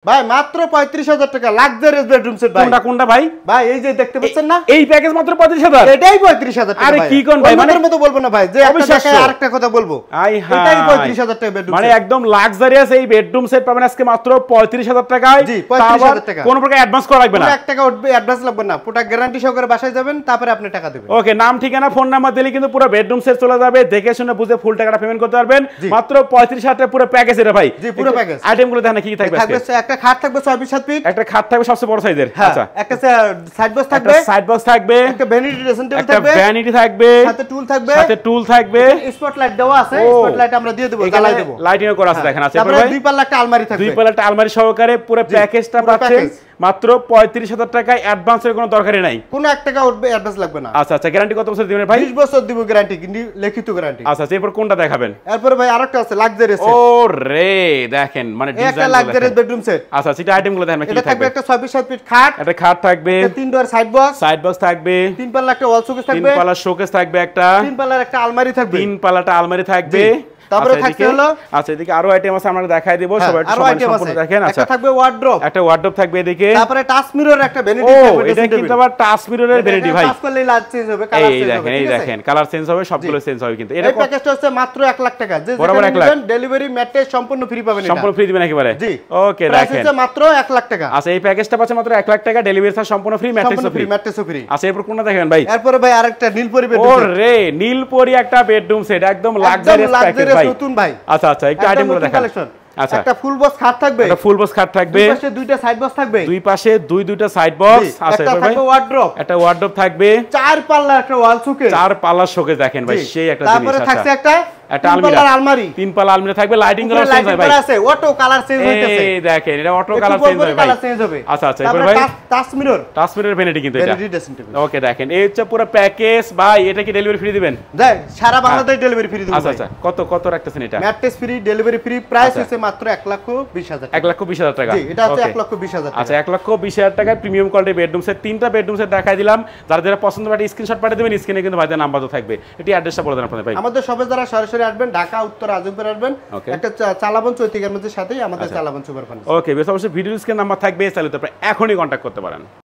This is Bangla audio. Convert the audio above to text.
ভাই মাত্র ৩৫,০০০ টাকা লাক্সারিয়াস বেডরুম সেট ভাই। কোনটা ভাই? ভাই এই যে দেখতে পাচ্ছেন না, এই প্যাকেজ মাত্র ৩৫,০০০। এটাই ৩৫,০০০ টাকা। আরে কি কোন ভাই, মানে মতো বলবো না ভাই, যে একটা টাকায় আরেকটা কথা বলবো। এটাই ৩৫,০০০ টাকা বেডরুম, মানে একদম লাক্সারিয়াস এই বেডরুম সেট পাবেন আজকে মাত্র ৩৫,০০০ টাকায়। জি ৩৫,০০০ টাকা। কোনো প্রকার অ্যাডভান্স করা লাগবে না, 1 টাকা উঠবে, অ্যাডভান্স লাগবে না, পুরো গ্যারান্টি সহকারে বাসায় যাবেন, তারপরে আপনি টাকা দিবেন। ওকে, নাম ঠিকানা ফোন নাম্বার দিলে কিন্তু পুরো বেডরুম সেট চলে যাবে, দেখে শুনে বুঝে ফুল টাকাটা পেমেন্ট করতে পারবেন। মাত্র ৩৫,০০০ টাকা পুরো প্যাকেজ এটা ভাই। জি পুরো প্যাকেজ। আইটেমগুলো দেখেন কি থাকবে আজকে। একটা খাট থাকবে 6 ফিট, একটা খাট থাকবে সবচেয়ে বড় সাইজের। আচ্ছা একটা সাইড বক্স থাকবে, সাইড বক্স থাকবে, একটা ভ্যানিটি ড্রেসিং টেবিল থাকবে, একটা ভ্যানিটি থাকবে, সাথে টুল থাকবে, স্পটলাইট দেওয়া আছে, স্পটলাইট আমরা দিয়ে দেব, জ্বালাই দেব, লাইটিংও করা আছে দেখেন আছে। তারপরে দুই পাল্লা একটা আলমারি থাকবে, দুই পাল্লা একটা আলমারি সহকারে পুরো প্যাকেজটা পাচ্ছেন মাত্র ৩৫,০০০ টাকায়। অ্যাডভান্সের কোনো দরকারই নাই, কোনো 1 টাকা উঠবে, অ্যাডভান্স লাগবে না। আচ্ছা, গ্যারান্টি কত বছর দিবেন ভাই? 20 বছর দিব গ্যারান্টি, কিন্তু লিখিত গ্যারান্টি। আচ্ছা, এরপর কোনটা দেখাবেন? এরপর ভাই আরেকটা আছে লাক্সারিয়াস। ও রে, দেখেন মানে ডিজাইন, একটা লাক্সারিয়াস বেডরুম সেট। আচ্ছা, সেটা আইটেমগুলো দেখেন কি এটা থাকবে, একটা 6 ফিট খাট, একটা খাট থাকবে, একটা 3 ডোর সাইড বক্স থাকবে, 3 পাল্লা একটা ওয়াল শোকেস থাকবে, 3 পাল্লা শোকেস থাকবে, একটা 3 পাল্লার একটা আলমারি থাকবে, 3 পাল্লাটা আলমারি থাকবে। তারপরে থাকছে হলো, আচ্ছা এদিকে আরো আইটেম আছে, আমরা দেখাই দেব সবাই সম্পূর্ণ দেখেন। আচ্ছা, একটা থাকবে ওয়ার্ড্রপ, একটা ওয়ার্ডরোব থাকবে এদিকে, তারপরে টাচ মিরর একটা ভ্যানিটি থাকবে। এটা কিন্তু আবার টাচ মিররের ভ্যানিটি ভাই, টাচ করলেই লাইট চেঞ্জ হবে, কালার চেঞ্জ হবে। এই দেখেন কালার চেঞ্জ হবে, সবগুলো চেঞ্জ হবে। কিন্তু এই প্যাকেজটা হচ্ছে মাত্র 1 লাখ টাকা। যে বরাবর 1 লাখ, ডেলিভারি ম্যাট্রেস সম্পূর্ণ ফ্রি পাবেন, এটা সম্পূর্ণ ফ্রি দিবেন একেবারে। জি ওকে, প্রাইস দেখেন হচ্ছে মাত্র 1 লাখ টাকা। আচ্ছা, এই প্যাকেজটা পাচ্ছে মাত্র 1 লাখ টাকা, ডেলিভারি চার্জ সম্পূর্ণ ফ্রি, ম্যাট্রেসও ফ্রি। আচ্ছা, এরপর কোনটা দেখেন ভাই? এরপর ভাই আরেকটা নীলপরি বেডরুম সেট। ওরে, নীলপরি একটা বেডরুম সেট, একদম লাক্সারিয়াস প্যাকেজ ভাই, নতুন ভাই। আচ্ছা, একটু আইটেমগুলো দেখেন। আচ্ছা, একটা ফুল বক্স খাট থাকবে, একটা ফুল বক্স খাট থাকবে, দুই পাশে দুইটা সাইড বক্স থাকবে, দুই পাশে দুইটা সাইড বক্স আছে, একটা থাকবে ওয়ার্ডরোব, একটা ওয়ার্ডরোব থাকবে, 4 পাল্লা একটা ওয়াল শোকেস, 4 পাল্লা শোকেস দেখেন ভাই, সেই একটা জিনিস। তারপরে থাকছে একটা আলমারি, 3 পাল্লা আলমারি থাকবে, লাইটিং গুলো চেঞ্জ হয় ভাই, আছে অটো কালার চেঞ্জ হইতেছে, এই দেখেন এটা অটো কালার চেঞ্জ হবে। আচ্ছা, এবার ভাই টাচ মিরর ভ্যানিটি কিন্তু এটা। ওকে, দেখেন এই হচ্ছে পুরো প্যাকেজ ভাই। এটা কি ডেলিভারি ফ্রি দিবেন? দেখ সারা বাংলাদেশ ডেলিভারি ফ্রি দিব। আচ্ছা, কত রাখতেছেন এটা? Mattress free, delivery free, price হচ্ছে মাত্র 1,20,000 টাকা। 1,20,000 টাকা। জি এটা হচ্ছে 1,20,000 টাকা। আচ্ছা, 1,20,000 টাকায় প্রিমিয়াম কোয়ালিটি বেডরুম সেট, 3টা বেডরুম সেট দেখাই দিলাম। যারা পছন্দ হয় স্ক্রিনশট পাঠিয়ে দিবেন, স্ক্রিনে কিন্তু ভাইদের নাম্বার তো থাকবে। এটি অ্যাড্রেসটা বলে দেন আপনাদের ভাই। আমাদের সবে যারা সরাসরি আসবেন, ঢাকা উত্তর আজমপুর আসবেন, একটা চালাবন চৈতিকার মধ্যে সাথেই আমাদের চালাবন সুপার ফার্নিচার। ওকে, বেশ অবশ্যই ভিডিও স্ক্রিনে নাম্বার থাকবে, তাহলে তো আপনি এখনই কন্টাক্ট করতে পারেন।